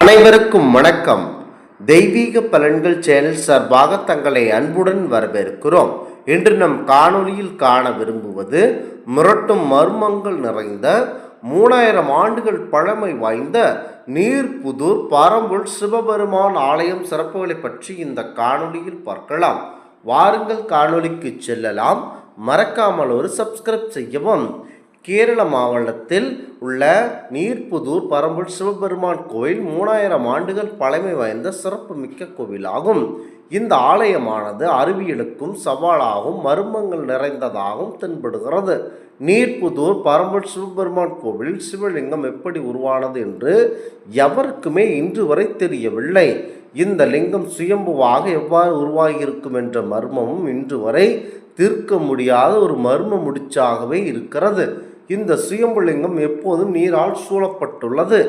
அனைவருக்கும் வணக்கம். தெய்வீக பலன்கள் சேனல் சார்பாக தங்களை அன்புடன் வரவேற்கிறோம். இன்று நம் காணொளியில் காண விரும்புவது மிரட்டும் மர்மங்கள் நிறைந்த 3000 ஆண்டுகள் பழமை வாய்ந்த நீர்புதூர் பரம்பொருள் சிவபெருமான் ஆலயம் சிறப்புகளை பற்றி இந்த காணொளியில் பார்க்கலாம். வாருங்கள் காணொளிக்கு செல்லலாம். மறக்காமல் ஒரு சப்ஸ்கிரைப் செய்யவும். கேரள மாவட்டத்தில் உள்ள நீர்புதூர் பரம்பொருள் சிவபெருமான் கோயில் 3000 ஆண்டுகள் பழமை வாய்ந்த சிறப்புமிக்க கோவிலாகும். இந்த ஆலயமானது அறிவியலுக்கும் சவாலாகவும் மர்மங்கள் நிறைந்ததாகவும் தென்படுகிறது. நீர்புதூர் பரம்பொருள் சிவபெருமான் கோவிலில் சிவலிங்கம் எப்படி உருவானது என்று எவருக்குமே இன்று வரை தெரியவில்லை. இந்த லிங்கம் சுயம்புவாக எவ்வாறு உருவாகியிருக்கும் என்ற மர்மமும் இன்று வரை தீர்க்க முடியாத ஒரு மர்ம முடிச்சாகவே இருக்கிறது. இந்த சுயம்புலிங்கம் எப்போதும் நீரால் சூழப்பட்டுள்ளது.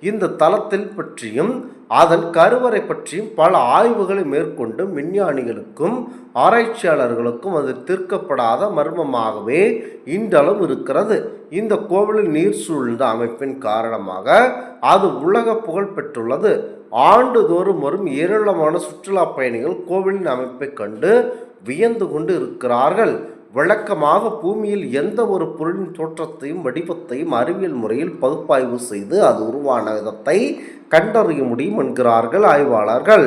இந்த தலத்தில் பற்றியும் அதன் கருவறை பற்றியும் பல ஆய்வுகளை மேற்கொண்டு விஞ்ஞானிகளுக்கும் ஆராய்ச்சியாளர்களுக்கும் அது தீர்க்கப்படாத மர்மமாகவே இன்றளவு இருக்கிறது. இந்த கோவிலில் நீர் சூழ்ந்த அமைப்பின் காரணமாக அது உலக புகழ் பெற்றுள்ளது. ஆண்டுதோறும் வரும் ஏராளமான சுற்றுலா பயணிகள் கோவிலின் அமைப்பை கண்டு வியந்து கொண்டு இருக்கிறார்கள். வழக்கமாக பூமியில் எந்த ஒரு பொருளின் தோற்றத்தையும் வடிவத்தையும் அறிவியல் முறையில் பகுப்பாய்வு செய்து அது உருவான விதத்தை கண்டறிய முடியும் என்கிறார்கள் ஆய்வாளர்கள்.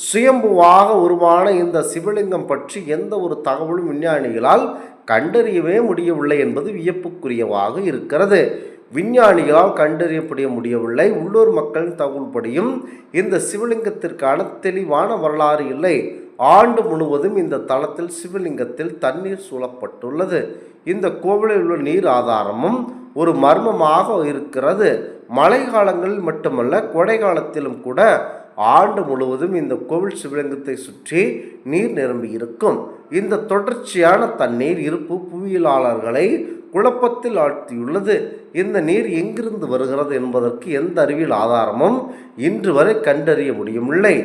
சுயம்புவாக உருவான இந்த சிவலிங்கம் பற்றி எந்த ஒரு தகவலும் விஞ்ஞானிகளால் கண்டறியவே முடியவில்லை என்பது வியப்புக்குரியவாக இருக்கிறது. விஞ்ஞானிகளால் கண்டறியப்பட முடியவில்லை. உள்ளூர் மக்களின் தகவல்படியும் இந்த சிவலிங்கத்திற்கான தெளிவான வரலாறு இல்லை. ஆண்டு முழுவதும் இந்த தலத்தில் சிவலிங்கத்தில் தண்ணீர் சூழப்பட்டுள்ளது. இந்த கோவிலில் உள்ள நீர் ஆதாரமும் ஒரு மர்மமாக இருக்கிறது. மழை காலங்களில் மட்டுமல்ல, கோடை காலத்திலும் கூட ஆண்டு முழுவதும் இந்த கோவில் சிவலிங்கத்தை சுற்றி நீர் நிரம்பி இருக்கும். இந்த தொடர்ச்சியான தண்ணீர் இருப்பு புவியியலாளர்களை குழப்பத்தில் ஆழ்த்தியுள்ளது. இந்த நீர் எங்கிருந்து வருகிறது என்பதற்கு எந்த அறிவியல் ஆதாரமும் இன்று வரை கண்டறிய முடியவில்லை.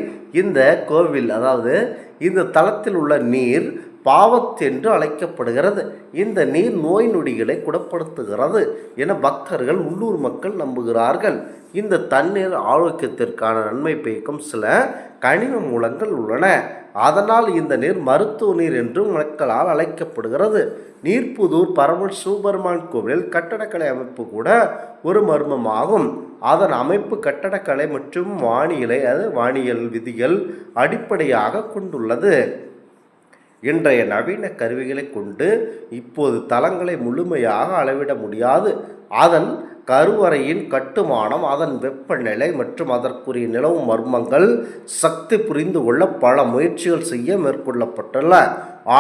இந்த கோவில், அதாவது இந்த தலத்தில் உள்ள நீர் பாவத்தென்று அழைக்கப்படுகிறது. இந்த நீர் நோய் நொடிகளை குணப்படுத்துகிறது என பக்தர்கள், உள்ளூர் மக்கள் நம்புகிறார்கள். இந்த தண்ணீர் ஆரோக்கியத்திற்கான நன்மை பயக்கும் சில கனிம மூலங்கள் உள்ளன. அதனால் இந்த நீர் மருத்துவ நீர் என்றும் மக்களால் அழைக்கப்படுகிறது. நீர்புதூர் பரம்பொருள் சிவபெருமான் கோவிலில் கட்டடக்கலை அமைப்பு கூட ஒரு மர்மமாகும். அதன் அமைப்பு கட்டடக்கலை மற்றும் வானியல் விதிகள் அடிப்படையாக கொண்டுள்ளது. இன்றைய நவீன கருவிகளை கொண்டு இப்போது தலங்களை முழுமையாக அளவிட முடியாது. அதன் கருவறையின் கட்டுமானம், அதன் வெப்பநிலை மற்றும் அதற்குரிய நிலவும் மர்மங்கள் சக்தி புரிந்து கொள்ள பல முயற்சிகள் செய்ய மேற்கொள்ளப்பட்டுள்ள,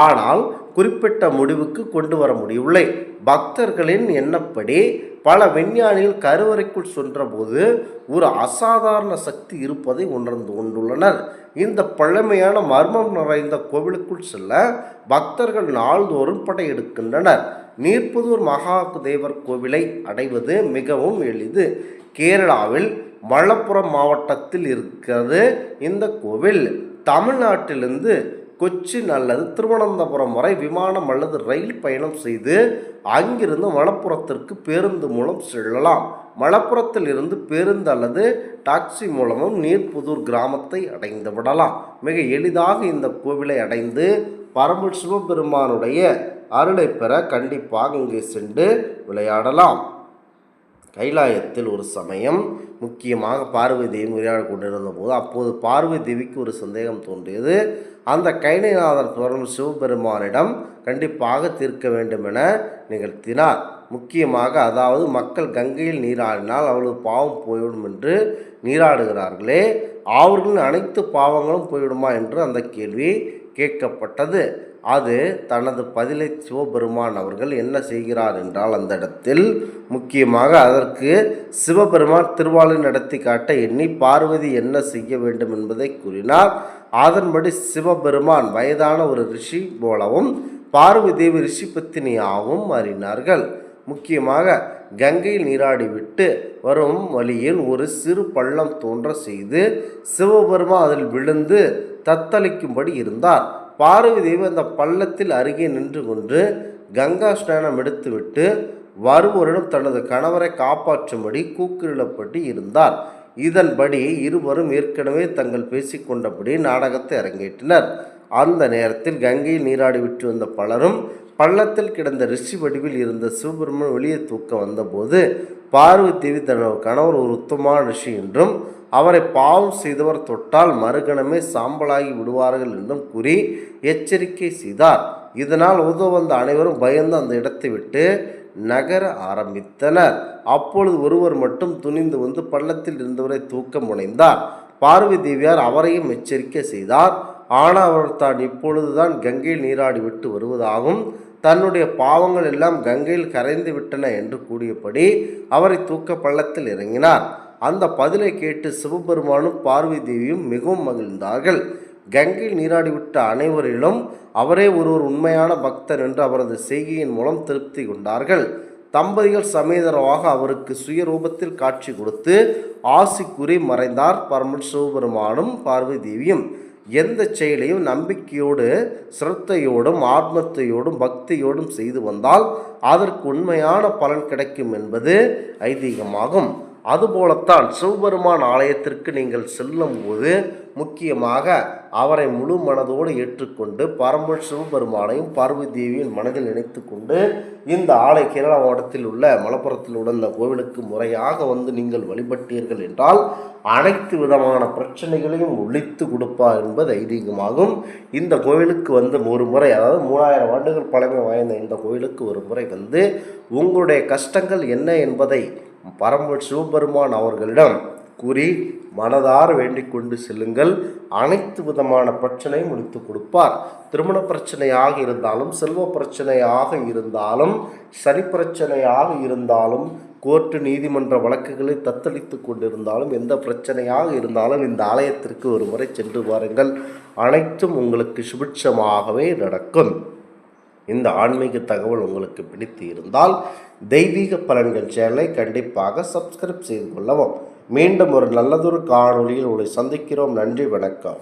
ஆனால் குறிப்பிட்ட முடிவுக்கு கொண்டு வர முடியவில்லை. பக்தர்களின் எண்ணப்படி பல விஞ்ஞானிகள் கருவறைக்குள் சென்றபோது ஒரு அசாதாரண சக்தி இருப்பதை உணர்ந்து கொண்டுள்ளனர். இந்த பழமையான மர்மம் நிறைந்த கோவிலுக்குள் செல்ல பக்தர்கள் நாள்தோறும் படையெடுக்கின்றனர். நீர்புதூர் மகாதேவர் கோவிலை அடைவது மிகவும் எளிது. கேரளாவில் மலப்புரம் மாவட்டத்தில் இருக்கிறது இந்த கோவில். தமிழ்நாட்டிலிருந்து கொச்சின் அல்லது திருவனந்தபுரம் வரை விமானம் அல்லது ரயில் பயணம் செய்து அங்கிருந்து மலப்புரத்திற்கு பேருந்து மூலம் செல்லலாம். மலப்புரத்தில் இருந்து பேருந்து அல்லது டாக்ஸி மூலமும் நீர்புதூர் கிராமத்தை அடைந்து விடலாம். மிக எளிதாக இந்த கோவிலை அடைந்து பரம்பொருள் சிவபெருமானுடைய அருளை பெற கண்டிப்பாக இங்கே சென்று விளையாடலாம். கைலாயத்தில் ஒரு சமயம் முக்கியமாக பார்வதி தேவி விளையாடி கொண்டிருந்த போது அப்போது பார்வதி தேவிக்கு ஒரு சந்தேகம் தோன்றியது. அந்த கைலைநாதன் பரம்பொருள் சிவபெருமானிடம் கண்டிப்பாக தீர்க்க வேண்டும் என நிகழ்த்தினார். முக்கியமாக, அதாவது மக்கள் கங்கையில் நீராடினால் அவளது பாவம் போய்விடும் என்று நீராடுகிறார்களே, அவர்களின் அனைத்து பாவங்களும் போய்விடுமா என்று அந்த கேள்வி கேட்கப்பட்டது. அது தனது பதிலை சிவபெருமான் அவர்கள் என்ன செய்கிறார் என்றால், அந்த இடத்தில் முக்கியமாக அதற்கு சிவபெருமான் திருவாளை நடத்தி காட்ட எண்ணி பார்வதி என்ன செய்ய வேண்டும் என்பதை கூறினார். அதன்படி சிவபெருமான் வயதான ஒரு ரிஷி போலவும் பார்வதி தேவி ரிஷி பத்தினியாகவும் மாறினார்கள். முக்கியமாக கங்கையில் நீராடிவிட்டு வரும் வழியில் ஒரு சிறு பள்ளம் தோன்ற செய்து சிவபெருமான் அதில் விழுந்து தத்தளிக்கும்படி இருந்தார். பார்வதி தேவி அந்த பள்ளத்தில் அருகே நின்று கொண்டு கங்கா ஸ்நானம் எடுத்துவிட்டு வருவோரிடம் தனது கணவரை காப்பாற்றும்படி கூக்குரலிடப்பட்டு இருந்தார். இதன்படி இருவரும் ஏற்கனவே தங்கள் பேசிக்கொண்டபடி நாடகத்தை அரங்கேற்றினர். அந்த நேரத்தில் கங்கையில் நீராடிவிட்டு வந்த பலரும் பள்ளத்தில் கிடந்த ரிஷி வடிவில் இருந்த சிவபெருமான் வெளியே தூக்க வந்தபோது பார்வதி தேவி தனது கணவர் ஒரு உத்தமமான ரிஷி என்றும் அவரை பாவம் செய்தவர் தொட்டால் மறுகணமே சாம்பலாகி விடுவார்கள் என்றும் கூறி எச்சரிக்கை செய்தார். இதனால் உதவ வந்த அனைவரும் பயந்து அந்த இடத்தை விட்டு நகர ஆரம்பித்தனர். அப்பொழுது ஒருவர் மட்டும் துணிந்து வந்து பள்ளத்தில் இருந்தவரை தூக்க முனைந்தார். பார்வதி தேவியார் அவரையும் எச்சரிக்கை செய்தார். ஆனால் அவர் தான் இப்பொழுதுதான் கங்கையில் நீராடி விட்டு வருவதாகவும் தன்னுடைய பாவங்கள் எல்லாம் கங்கையில் கரைந்து விட்டன என்று கூறியபடி அவரை தூக்க பள்ளத்தில் இறங்கினார். அந்த பதிலை கேட்டு சிவபெருமானும் பார்வதி தேவியும் மிகவும் மகிழ்ந்தார்கள். கங்கையில் நீராடிவிட்ட அனைவரிலும் அவரே ஒருவர் உண்மையான பக்தர் என்று அவரது செய்கையின் மூலம் திருப்தி கொண்டார்கள். தம்பதிகள் சமேதரமாக அவருக்கு சுயரூபத்தில் காட்சி கொடுத்து ஆசி கூறி மறைந்தார். பரமன் சிவபெருமானும் பார்வதி தேவியும் எந்த செயலையும் நம்பிக்கையோடு சிரத்தையோடும் ஆத்மத்தையோடும் பக்தியோடும் செய்து வந்தால் அதற்கு உண்மையான பலன் கிடைக்கும் என்பது ஐதீகமாகும். அதுபோலத்தான் சிவபெருமான் ஆலயத்திற்கு நீங்கள் செல்லும் போது முக்கியமாக அவரை முழு மனதோடு ஏற்றுக்கொண்டு பரம்பொருள் சிவபெருமானையும் பார்வதி தேவியின் மனதில் நினைத்து கொண்டு இந்த ஆலய கேரளா மாவட்டத்தில் உள்ள மலப்புரத்தில் உள்ள இந்த கோவிலுக்கு முறையாக வந்து நீங்கள் வழிபட்டீர்கள் என்றால் அனைத்து விதமான பிரச்சனைகளையும் ஒழித்து கொடுப்பார் என்பது ஐதீகமாகும். இந்த கோவிலுக்கு வந்து ஒரு முறை, அதாவது 3000 ஆண்டுகள் பழமை வாய்ந்த இந்த கோவிலுக்கு ஒரு முறை வந்து உங்களுடைய கஷ்டங்கள் என்ன என்பதை பரம்பொருள் சிவபெருமான் அவர்களிடம் கூறி மனதார வேண்டிக் கொண்டு செல்லுங்கள். அனைத்து விதமான பிரச்சனையும் முடித்து கொடுப்பார். திருமண பிரச்சனையாக இருந்தாலும், செல்வ பிரச்சனையாக இருந்தாலும், சனி பிரச்சனையாக இருந்தாலும், கோர்ட்டு நீதிமன்ற வழக்குகளை தத்தளித்து கொண்டிருந்தாலும், எந்த பிரச்சனையாக இருந்தாலும் இந்த ஆலயத்திற்கு ஒரு முறை சென்று பாருங்கள். அனைத்தும் உங்களுக்கு சுபிட்சமாகவே நடக்கும். இந்த ஆன்மீக தகவல் உங்களுக்கு பிடித்து இருந்தால் தெய்வீக பலன்கள் சேனலை கண்டிப்பாக சப்ஸ்கிரைப் செய்து கொள்ளவும். மீண்டும் ஒரு நல்லதொரு காணொளியில் உங்களை சந்திக்கிறோம். நன்றி, வணக்கம்.